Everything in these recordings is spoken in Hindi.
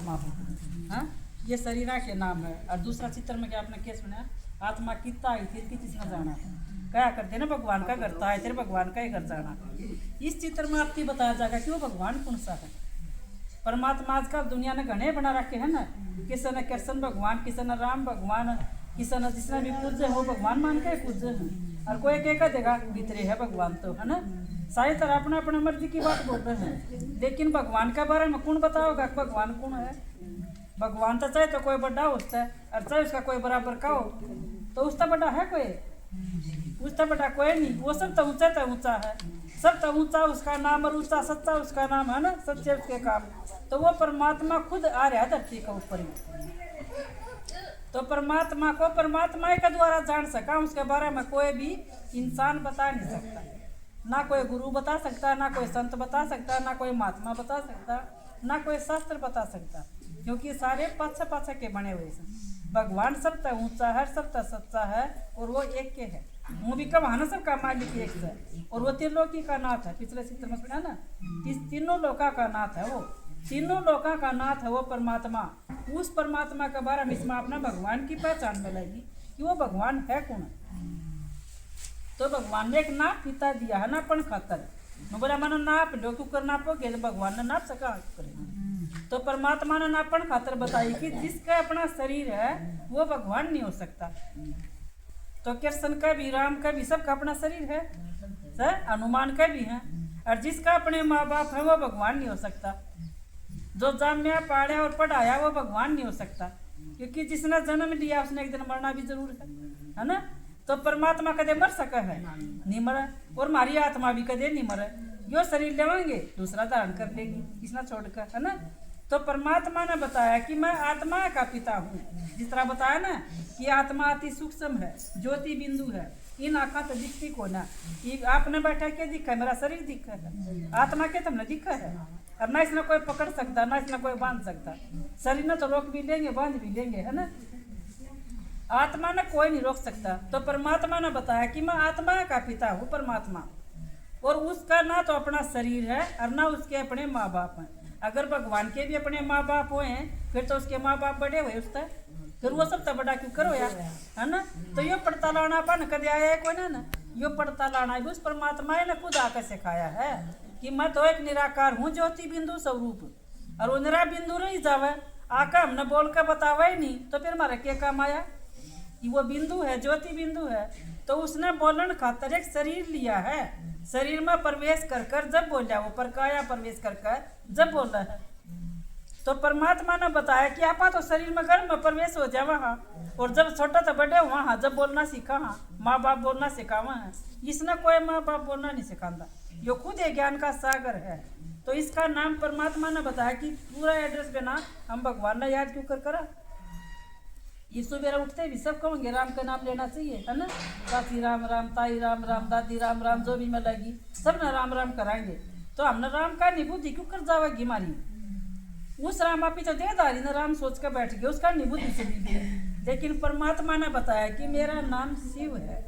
हाँ, ये शरीरा के नाम है। और दूसरा चित्र में क्या आपने क्या सुना, आत्मा कितना आई थी किसने जाना, क्या करते ना भगवान का करता है तेरे भगवान का ही कर जाना। इस चित्र में आपकी बताया जाएगा कि वो भगवान कौन सा है। परमात्मा आजकल दुनिया ने घने बना रखे हैं ना, किसी ने कृष्ण भगवान, किसी ने राम भगवान, किसी ने जिसने भी पूज्य हो भगवान मान के पूज्य है। और कोई क्या देगा भीतरे है भगवान तो है ना, सारी तरह अपने अपने मर्जी की बात बोल रहे हैं। लेकिन भगवान के बारे में कौन बताओगा भगवान कौन है। भगवान तो चाहे तो कोई बड़ा होता है और चाहे उसका कोई बराबर का हो, तो उसका बड़ा है कोई, उसका बड़ा कोई नहीं। वो सब तो ऊंचा है, सब तो ऊंचा उसका नाम और ऊंचा सच्चा उसका नाम है ना, सच्चे उसके काम। तो वो परमात्मा खुद आ रहा है धरती के ऊपर ही। तो परमात्मा को परमात्मा के द्वारा जान सका, उसके बारे में कोई भी इंसान बता नहीं सकता। ना कोई गुरु बता सकता, ना कोई संत बता सकता, ना कोई महात्मा बता सकता, ना कोई शास्त्र बता सकता, क्योंकि सारे पाछे पाछे के बने हुए हैं। भगवान सबका ऊंचा है, सबका सच्चा है और वो एक के है। वो भी कब है सबका मालिक एक है और वो त्रिलोकी का नाथ है। पिछले चित्र में सुना ना, तीनों लोका का नाथ है वो, तीनों लोका का नाथ है वो परमात्मा। उस परमात्मा के बारे में इसमें अपना भगवान की पहचान मिलेगी कि वो भगवान है कौन। तो भगवान ने एक नाप पिता दिया है नापन खातर, बोला मानो नाप लो, क्यों कर नापोगे, भगवान ने नाप सका करेगा। तो परमात्मा ने नापन खातर बताई कि जिसका अपना शरीर है वो भगवान नहीं हो सकता। तो कृष्ण का भी, राम का भी, सबका अपना शरीर है, हनुमान का भी है। और जिसका अपने माँ बाप है वो भगवान नहीं हो सकता। जो जाम्या पाड़ा और पढ़ाया वो भगवान नहीं हो सकता, क्योंकि जिसने जन्म लिया उसने एक दिन मरना भी जरूर है ना। तो परमात्मा कदे मर सका है, नहीं मरा, और हमारी आत्मा भी कदे नहीं मरे। यो शरीर लेवाएंगे दूसरा धारण कर लेगी इसना छोड़कर, है ना। तो परमात्मा ने बताया कि मैं आत्मा का पिता हूँ। जिस तरह बताया ना कि आत्मा अति सूक्ष्म है, ज्योति बिंदु है, इन आँखा तो दिखती को ना। आपने बैठा के दिखा है, मेरा शरीर दिखा है, आत्मा के तुमने दिखा है। और ना इसने कोई पकड़ सकता, ना इसने कोई बांध सकता। शरीर ने तो रोक भी लेंगे, बांध भी लेंगे, है ना। आत्मा ने कोई नहीं रोक सकता। तो परमात्मा ने बताया कि मैं आत्मा का पिता हूँ परमात्मा, और उसका ना तो अपना शरीर है और ना उसके अपने माँ बाप हैं। अगर भगवान के भी अपने माँ बाप हुए हैं फिर तो उसके माँ बाप बड़े हुए उसका, फिर वो सब तो बड़ा क्यों करो यार, है ना। तो यो पड़ता लाना पन कदे आया है कोई ना, यो पड़ता लाना उस परमात्मा ने खुद आकर सिखाया है कि मैं तो एक निराकार हूँ, ज्योति बिंदु स्वरूप। और वो निरा बिंदु नहीं जावे आका हमने बोल कर बतावा ही नहीं, तो फिर हमारा क्या काम आया कि वो बिंदु है, ज्योति बिंदु है। तो उसने बोलन खातर एक शरीर लिया है, शरीर में प्रवेश कर कर जब बोला, वो परकाया प्रवेश कर कर जब बोला है। तो परमात्मा ने बताया कि आपा तो शरीर में गर्भ में प्रवेश हो जावा हाँ, और जब छोटा तो बड़े हुआ हाँ, जब बोलना सीखा हाँ, माँ बाप बोलना सिखावा है। इसने कोई माँ बाप बोलना नहीं सिखाता, यो खुद एक ज्ञान का सागर है। तो इसका नाम परमात्मा ने बताया कि पूरा एड्रेस देना, हम भगवान ने याद क्यों कर करा। ये सुबह उठते भी सब कहोगे राम का नाम लेना चाहिए, है ना। साथी राम राम, ताई राम राम, दादी राम राम, जो भी मिलेगी सब ना राम राम कराएंगे। तो हमने राम का निबुद्धि क्यों कर जाएगी हमारी। उस राम आपी तो देदारी ने राम सोच कर बैठ गए, उसका निबुद्धि चली गई। लेकिन परमात्मा ने बताया कि मेरा नाम शिव है,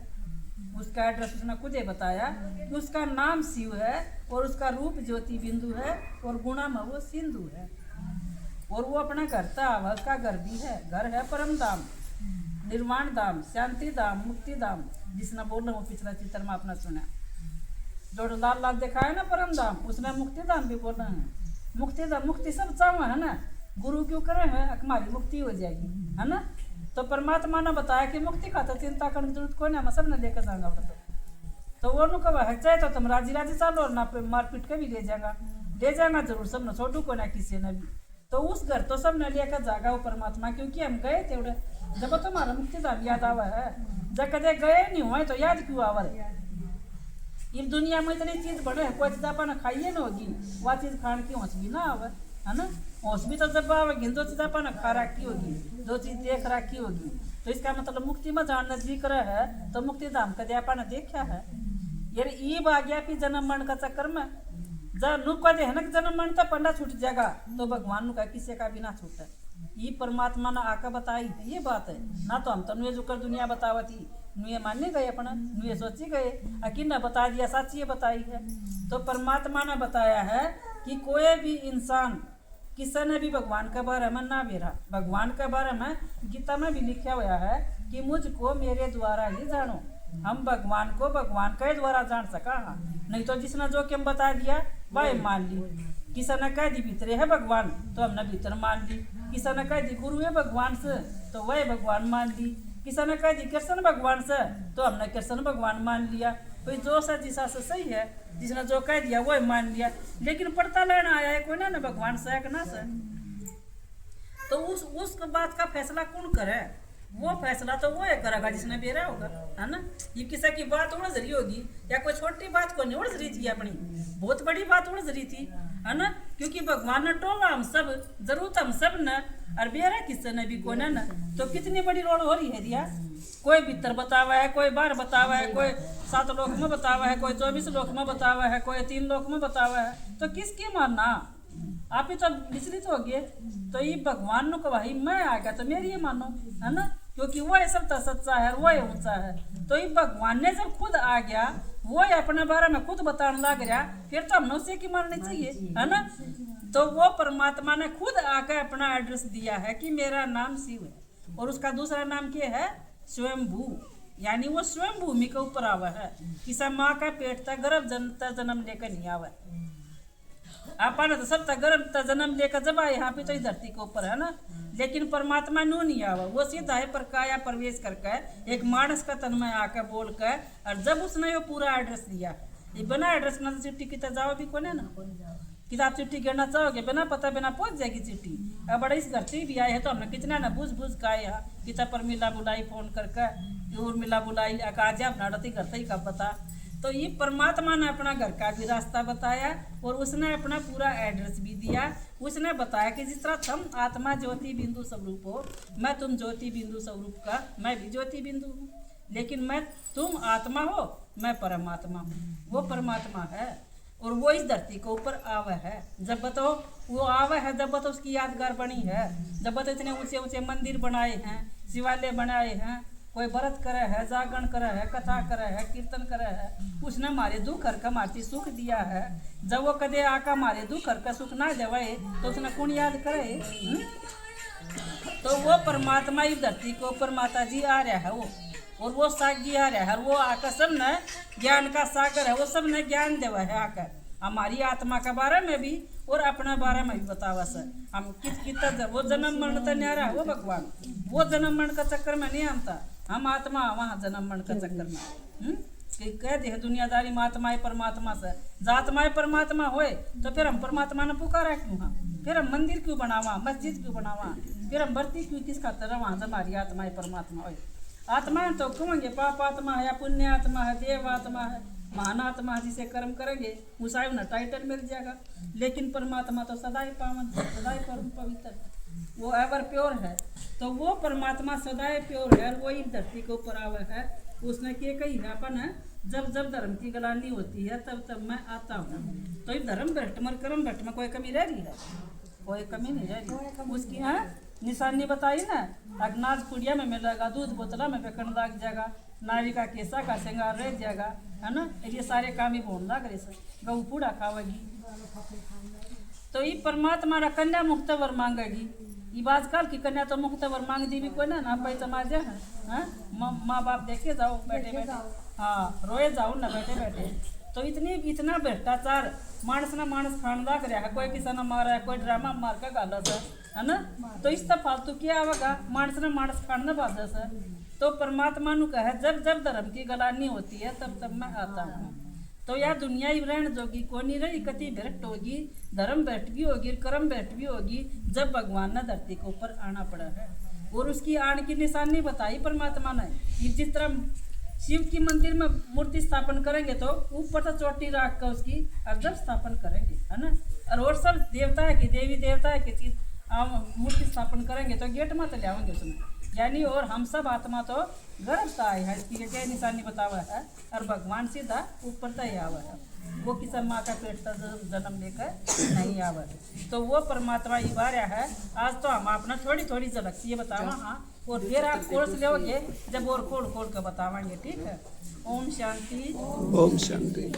उसका एड्रेस उसने खुद ही बताया कि उसका नाम शिव है और उसका रूप ज्योति बिंदु है और गुणा में वो सिंधु है। और वो अपना घर था, उसका घर भी है, घर है परम धाम, निर्वाण धाम, शांति धाम, मुक्ति धाम। जिसने बोल रहा हूँ पिछला चित्र में आपने सुना, जो लाल लाल देखा है ना परम धाम, उसने मुक्ति धाम भी बोल रहे हैं। मुक्ति धाम, मुक्ति सब चाहो है ना, गुरु क्यों करे हैं, हमारी मुक्ति हो जाएगी, है ना। तो परमात्मा ने बताया कि मुक्ति खातर चिंता करने की जरूरत कोई नहीं, हम सब ने लेकर जाऊंगा। तो वो कब है चाहे तो तुम राजी राजी चालो और ना मारपीट के भी ले जाएगा जरूर, सब ने छोड़ू को ना किसी ने भी। तो उस घर तो सब ने लेकर जागा वो परमात्मा, क्योंकि हम गए थे उड़े जब तुम्हारा मुक्ति धाम याद आवा है। जब कदे गए नहीं हुए तो याद क्यों आवा। इस दुनिया में इतनी चीज बढ़े है, कोई चीज अपन खाइए ना होगी, वह चीज खाने की होश भी ना आवे, है ना। होश भी तो जब आवेगी दो चीज अपन खा रखी होगी, दो चीज देख रखी होगी। तो इसका मतलब मुक्ति में जहाँ नजदीक रहे तो मुक्ति धाम कदे अपन देखा है। यार ईब आ गया कि जन्म मरण का चक्कर में जब नु कदे है ना जन्म मरण तो पंडा छूट जाएगा, तो भगवान नु का किसी का भी ना छूटे। ये परमात्मा ने आकर बताई ये बात है ना, तो हम तो नुए जुकर दुनिया बतावती, नुए मानने गए अपना, नुए सोची गए, अकिन ने बता दिया सच ये बताई है। तो परमात्मा ने बताया है कि कोई भी इंसान किसी ने भी भगवान के बारे में ना बेरा। भगवान के बारे में गीता में भी लिखा हुआ है कि मुझको मेरे द्वारा ही जानो। हम भगवान को भगवान के द्वारा जान सका। नहीं तो जिसने जो कि हम बता दिया वह मान ली। किसी ने कह दी भीतरे है भगवान तो हमने भीतर मान ली। किसी ने कह दी गुरु है भगवान से तो वह भगवान मान ली। किसी ने कह दी कृष्ण भगवान से तो हमने कृष्ण भगवान मान लिया। तो जो सा जिसा से सही है, जिसने जो कह दिया वो मान लिया। लेकिन पड़ता लेना आया है कोई ना भगवान से है ना से, तो उस बात का फैसला कौन करे? वो फैसला तो वो है करेगा जिसने बेरा होगा, है ना। ये किसी की बात उड़ज रही होगी या कोई छोटी बात को नहीं उड़ज रही थी, अपनी बहुत बड़ी बात उड़ज रही थी, है ना। क्योंकि भगवान ने टोला हम सब, जरूरत हम सब न, और बेरा किसी ने भी कोई ना, तो कितनी बड़ी रोड हो रही है दिया। कोई भीतर बतावा है, कोई बाहर बतावा है, कोई 7 लोक में बतावा है, कोई 24 लोक में बतावा है, कोई 3 लोक में बतावा है। तो किसकी मानना? आप ही तो विचलित हो गए। तो ये भगवान नु कही मैं आ गया तो मेरी ये मानो, है ना। क्योंकि वो सब तो सच्चा है, वो ऊंचा है। तो ये भगवान ने जब खुद आ गया, वो अपने बारे में खुद बताने लग गया, फिर तो हमने उसे की माननी चाहिए, है ना। तो वो परमात्मा ने खुद आकर अपना एड्रेस दिया है कि मेरा नाम शिव है, और उसका दूसरा नाम क्या है? स्वयंभू। यानी वो स्वयं भूमि के ऊपर आवा है। किसी माँ का पेट तक गर्भ जन्म लेकर नहीं आवा। अपन तो सब तक गर्भ जन्म लेकर जब आए यहाँ पे तो इस धरती के ऊपर, है ना। लेकिन परमात्मा नो नहीं आवा, वो सीधा है पर काया प्रवेश करके एक मानस का तन में आकर बोल कर, और जब उसने वो पूरा एड्रेस दिया, ये बिना एड्रेस ना तो चिट्ठी की जाओ भी कोने ना, कि आप चिट्ठी गिरना चाहोगे बिना पता बिना पहुंच जाएगी चिट्ठी। अब बड़े इस धरती भी आए है तो हमने कितना ना बुझ का आए यहाँ किता पर मिला बुलाई फोन करके और मिला बुलाई आकाज नाड़ती करते ही कब बता। तो ये परमात्मा ने अपना घर का भी रास्ता बताया और उसने अपना पूरा एड्रेस भी दिया। उसने बताया कि जिस तरह तुम आत्मा ज्योति बिंदु स्वरूप हो, मैं तुम ज्योति बिंदु स्वरूप का, मैं भी ज्योति बिंदु हूँ, लेकिन मैं तुम आत्मा हो, मैं परमात्मा हूँ। वो परमात्मा है और वो इस धरती के ऊपर आवा है। जब बताओ वो आवा है, जब बताओ उसकी यादगार बनी है, जब बताओ इतने ऊंचे ऊंचे मंदिर बनाए हैं, शिवालय बनाए हैं, कोई व्रत करे है, जागरण करे है, कथा करे है, कीर्तन करे है। उसने हमारे दुख हर का मारती सुख दिया है। जब वो कदे आका हमारे दुख हर का सुख ना देवे तो उसने कौन याद करे? तो वो परमात्मा इस धरती के ऊपर माता जी आ रहा है, वो और सागी आ रहा है, वो आकर सब ने ज्ञान का सागर है, वो सब ने ज्ञान देवा है आकर हमारी आत्मा के बारे में भी और अपने बारे में भी बतावा सर। हम कितना वो जन्म मरण तो नहीं आ रहा है, वो भगवान वो जन्म मरण का चक्कर में नहीं आता। हम आत्मा वहाँ जन्म मरण का चक्कर में कि कह दे दुनियादारी में आत्मा है परमात्मा से। जातमा परमात्मा होए तो फिर हम परमात्मा ने पुकारा क्यों? हाँ फिर हम मंदिर क्यों बनावा, मस्जिद क्यों बनावा, फिर हम बरती क्यों किस खातर? वहाँ से हमारी आत्मा है परमात्मा होए। आत्मा तो कहेंगे पाप आत्मा है या पुण्य आत्मा है, देव आत्मा है, महान आत्मा जिसे कर्म करेंगे उसे ना टाइटल मिल जाएगा। लेकिन परमात्मा तो सदाई पावन, सदाई परम पवित्र, वो एवर प्योर है। तो वो परमात्मा सदाई प्योर है, वो इस धरती के ऊपर आवा है। उसने क्या कही है अपन है, जब जब धर्म की गलानी होती है तब तब मैं आता हूँ। तो इस धर्म भ्रष्ट में कर्म भ्रष्ट में कोई कमी रह रही है? कोई कमी नहीं रह रही। उसकी है निशानी बताई ना, अगनाज पुड़िया में मिलेगा, दूध बोतला में बेकन लाग जाएगा, नारी का केसा का श्रृंगार रह जाएगा, है ना। ये सारे काम ही बोल लग रहे गऊ पूड़ा खावेगी। तो ये परमात्मा रा कन्या मुक्त वर मांगेगी। ये आजकल की कन्या तो मुक्त वर मांग दी भी कोई ना पाई समाज है। माँ बाप देखे जाओ बैठे बैठे, हाँ रोए जाओ ना बैठे बैठे। तो इतना भ्रष्टाचार मानस ना मानस खान लग रहा है। कोई किसी ने मारा है, कोई ड्रामा मार का गालत है ना। तो इस तरह फालतू क्या आवेगा, मानस ना मानस खान ना बाजस है। तो परमात्मा नु कहे जब जब धर्म की गलानी होती है तब तब मैं आता हूँ। तो यह दुनिया ही रहन जोगी को नहीं रही, कति भ्रष्ट होगी, धर्म भ्रष्ट भी होगी, कर्म भ्रष्ट भी होगी, जब भगवान ने धरती के ऊपर आना पड़ा है। और उसकी आने की निशानी बताई परमात्मा ने। जिस तरह शिव की मंदिर में मूर्ति स्थापन करेंगे तो ऊपर तो चोटी रख कर उसकी अर्जब स्थापन करेंगे, है ना। और सब देवता है कि देवी देवता है कि चीज मूर्ति स्थापन करेंगे तो गेट में तो ले आएंगे उसमें। यानी और हम सब आत्मा तो गर्भता है, इसकी क्या निशानी बतावा है। और भगवान सीधा ऊपर तय आवा है, वो किसी माँ का पेट तक जन्म लेकर नहीं आवा है। तो वो परमात्मा ही बारया है। आज तो हम अपना थोड़ी थोड़ी झलक ये बतावा, हाँ, और फिर आप कोर्स लोगे जब और खोल खोल कर बतावाएंगे, ठीक है। ओम शांति। ओम शांति।